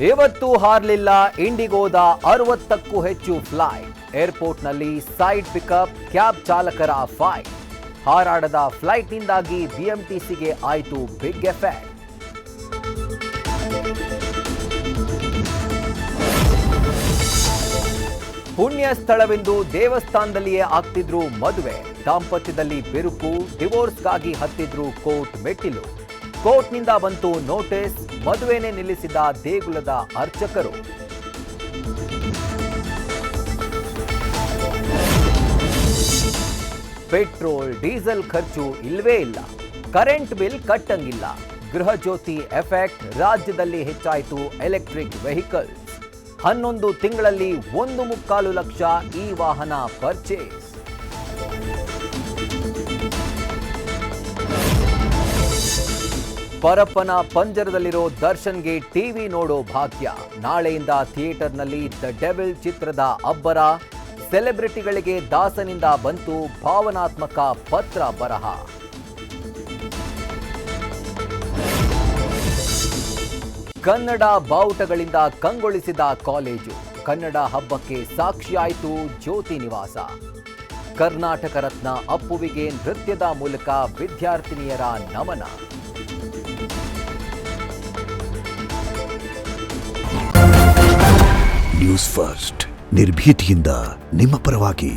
ಇವತ್ತು ಹಾರಲಿಲ್ಲ ಇಂಡಿಗೋದ 60ಕ್ಕೂ ಹೆಚ್ಚು flight. ಏರ್ಪೋರ್ಟ್ನಲ್ಲಿ side pickup cab ಚಾಲಕರ ಫೈಟ್. ಹಾರಾಡದ ಫ್ಲೈಟ್ನಿಂದಾಗಿ ಬಿಎಂಟಿಸಿಗೆ ಆಯಿತು ಬಿಗ್ ಎಫೆಕ್ಟ್. ಪುಣ್ಯ ಸ್ಥಳವೆಂದು ದೇವಸ್ಥಾನದಲ್ಲಿಯೇ ಆಗ್ತಿದ್ರು ಮದುವೆ. ದಾಂಪತ್ಯದಲ್ಲಿ ಬಿರುಕು, ಡಿವೋರ್ಸ್ಗಾಗಿ ಹತ್ತಿದ್ರು ಕೋರ್ಟ್ ಮೆಟ್ಟಿಲು. ಕೋರ್ಟ್ನಿಂದ ಬಂತು ನೋಟಿಸ್, ಮದುವೆನೇ ನಿಲ್ಲಿಸಿದ ದೇಗುಲದ ಅರ್ಚಕರು. ಪೆಟ್ರೋಲ್ ಡೀಸೆಲ್ ಖರ್ಚು ಇಲ್ವೇ ಇಲ್ಲ, ಕರೆಂಟ್ ಬಿಲ್ ಕಟ್ಟಂಗಿಲ್ಲ. ಗೃಹ ಜ್ಯೋತಿ ಎಫೆಕ್ಟ್, ರಾಜ್ಯದಲ್ಲಿ ಹೆಚ್ಚಾಯಿತು ಎಲೆಕ್ಟ್ರಿಕ್ ವೆಹಿಕಲ್ಸ್. 11 ತಿಂಗಳಲ್ಲಿ 1.25 ಲಕ್ಷ ಈ ವಾಹನ ಪರ್ಚೇಸ್. ಪರಪ್ಪನ ಪಂಜರದಲ್ಲಿರೋ ದರ್ಶನ್ಗೆ ಟಿವಿ ನೋಡೋ ಭಾಗ್ಯ. ನಾಳೆಯಿಂದ ಥಿಯೇಟರ್ನಲ್ಲಿ ದ ಡೆವಿಲ್ ಚಿತ್ರದ ಅಬ್ಬರ. ಸೆಲೆಬ್ರಿಟಿಗಳಿಗೆ ದಾಸನಿಂದ ಬಂತು ಭಾವನಾತ್ಮಕ ಪತ್ರ ಬರಹ. ಕನ್ನಡ ಬಾವುಟಗಳಿಂದ ಕಂಗೊಳಿಸಿದ ಕಾಲೇಜು. ಕನ್ನಡ ಹಬ್ಬಕ್ಕೆ ಸಾಕ್ಷಿಯಾಯಿತು ಜ್ಯೋತಿ ನಿವಾಸ. ಕರ್ನಾಟಕ ರತ್ನ ಅಪ್ಪುವಿಗೆ ನೃತ್ಯದ ಮೂಲಕ ವಿದ್ಯಾರ್ಥಿನಿಯರ ನಮನ. ನ್ಯೂಸ್ ಫಸ್ಟ್, ನಿರ್ಭೀತಿಯಿಂದ ನಿಮ್ಮ ಪರವಾಗಿ.